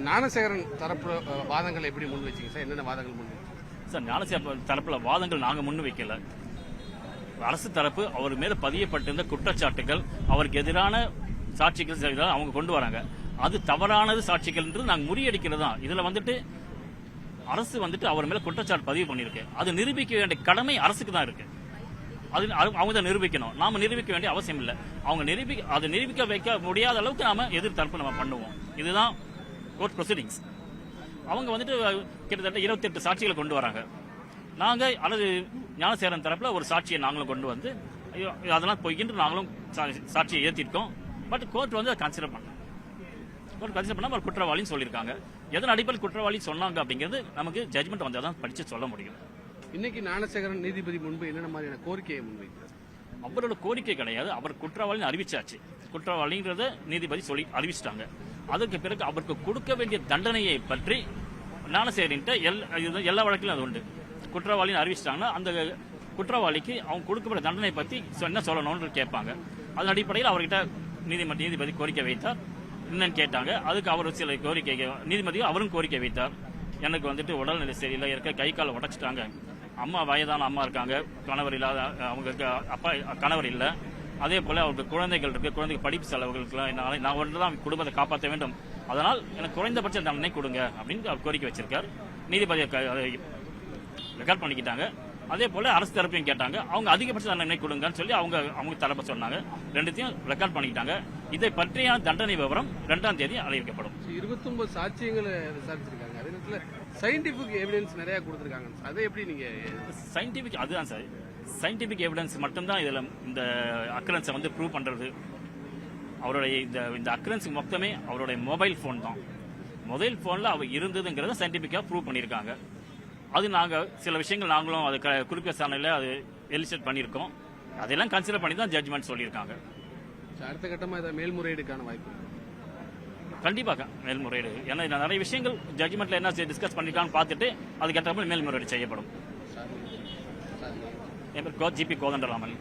ஞானசேகரன் தரப்பு வாதங்கள் எப்படி முன் வச்சீங்க சார்? என்னென்ன வாதங்கள் முன் வச்சீங்க சார்? ஞானசேகரன் தரப்புல வாதங்கள் நாங்க முன் வைக்கல. அரசு தரப்பு அவர் மேல பதியப்பட்டிருந்த குற்றச்சாட்டுகள், அவருக்கு எதிரான சாட்சிகள் அவங்க கொண்டு வராங்க. அது தவறானது சாட்சிகள் நாங்க முறியடிக்கிறது தான். இதுல வந்துட்டு அரசு வந்துட்டு அவர் மேல குற்றச்சாட்டு பதிவு பண்ணிருக்கு. அது நிரூபிக்க வேண்டிய கடமை அரசுக்கு தான் இருக்கு. அது அவங்க தான் நிரூபிக்கணும். நாம நிரூபிக்க வேண்டிய அவசியம் இல்லை. அவங்க நிரூபிக்க வைக்க முடியாத அளவுக்கு நாம எதிர்த்தரப்பு நம்ம பண்ணுவோம். இதுதான் கோர்ட் ப்ரொசீடிங்ஸ். அவங்க வந்துட்டு கிட்டத்தட்ட 28 சாட்சிகளை கொண்டு வராங்க. நாங்க அல்லது ஞானசேகரன் தரப்புல ஒரு சாட்சியை நாங்களும் கொண்டு வந்து அதெல்லாம் போய்கிட்டு நாங்களும் சாட்சியை ஏற்றிருக்கோம். பட் கோர்ட் வந்து கன்சிடர் பண்ண அவர் குற்றவாளின்னு சொல்லியிருக்காங்க. எதன் அடிப்படையில் குற்றவாளி சொன்னாங்க அப்படிங்கிறது நமக்கு ஜட்மெண்ட் வந்தால் தான் படிச்சு சொல்ல முடியும். இன்னைக்கு ஞானசேகரன் நீதிபதி முன்பு என்னென்ன மாதிரியான கோரிக்கையை முன்வைத்தார்? அவரோட கோரிக்கை கிடையாது, அவர் குற்றவாளின்னு அறிவிச்சாச்சு. குற்றவாளிங்கிறத நீதிபதி சொல்லி அறிவிச்சிட்டாங்க. அதுக்கு பிறகு அவருக்கு கொடுக்க வேண்டிய தண்டனையை பற்றி ஞானசேகரன்ட்ட எல்லா வழக்கிலும் அது உண்டு. குற்றவாளின்னு அறிவிச்சிட்டாங்கன்னா அந்த குற்றவாளிக்கு அவங்க கொடுக்கப்பட்ட தண்டனை பற்றி என்ன சொல்லணும்னு கேட்பாங்க. அதன் அடிப்படையில் அவர்கிட்ட நீதிபதி கோரிக்கை வைத்தார். என்னன்னு கேட்டாங்க. அதுக்கு அவர் சில கோரிக்கை நீதிபதியும் அவரும் கோரிக்கை வைத்தார். எனக்கு வந்துட்டு உடல்நிலை சரியில்லை, இருக்க கை காலை உடைச்சிட்டாங்க, அம்மா வயதான அம்மா இருக்காங்க, கணவர் இல்லாத அவங்களுக்கு அப்பா கணவர் இல்லை, அதே போல அவருக்கு குழந்தைகள் இருக்கு, குழந்தைங்க படிப்பு செலவுகளுக்குலாம் நான் ஒன்று தான் குடும்பத்தை காப்பாற்ற வேண்டும், அதனால் எனக்கு குறைந்தபட்ச தண்டனை கொடுங்க அப்படின்னு அவர் கோரிக்கை வச்சிருக்கார். நீதிபதி ரெக்கார்ட் பண்ணிக்கிட்டாங்க. அதே போல அரசு தரப்பையும் கேட்டாங்க. அவங்க அதிகபட்ச தண்டனை கொடுங்கன்னு சொல்லி அவங்க தரப்ப சொன்னாங்க. ரெண்டுத்தையும் ரெக்கார்ட் பண்ணிக்கிட்டாங்க. இதை பற்றியான தண்டனை விவரம் 2ஆம் தேதி அறிவிக்கப்படும். 29 சாட்சியங்களை விசாரிச்சிருக்காங்க. அதே நேரத்தில் சயின்டிபிக் எவிடன்ஸ் நிறைய கொடுத்திருக்காங்க. அதை எப்படி நீங்க? சயின்டிபிக் அதுதான் சார், சயின்டிபிக் எவிடன்ஸ் மட்டும்தான் இதுல இந்த அக்கரன்ஸை வந்து ப்ரூவ் பண்றது. அவருடைய இந்த அக்கரன்ஸ் மொத்தமே அவருடைய மொபைல் போன் தான். மொபைல் போன்ல அவர் இருந்ததுங்கிறத சயின்டிபிக்கா ப்ரூவ் பண்ணியிருக்காங்க. அது நாங்கள் சில விஷயங்கள் நாங்களும் அது குறிப்பிட்ட சாணையில் அது எலிசேட் பண்ணியிருக்கோம். அதெல்லாம் கன்சிடர் பண்ணி தான் ஜட்ஜ்மெண்ட் சொல்லியிருக்காங்க. அடுத்த கட்டமாக இதை மேல்முறையீடுக்கான வாய்ப்பு கண்டிப்பாக மேல்முறையீடு. ஏன்னா நிறைய விஷயங்கள் ஜட்ஜ்மெண்ட்ல என்ன டிஸ்கஸ் பண்ணிருக்கான்னு பார்த்துட்டு அதுக்கேற்ற மேல்முறையீடு செய்யப்படும். என் பேர் ஜிபி கோதண்டராமன்.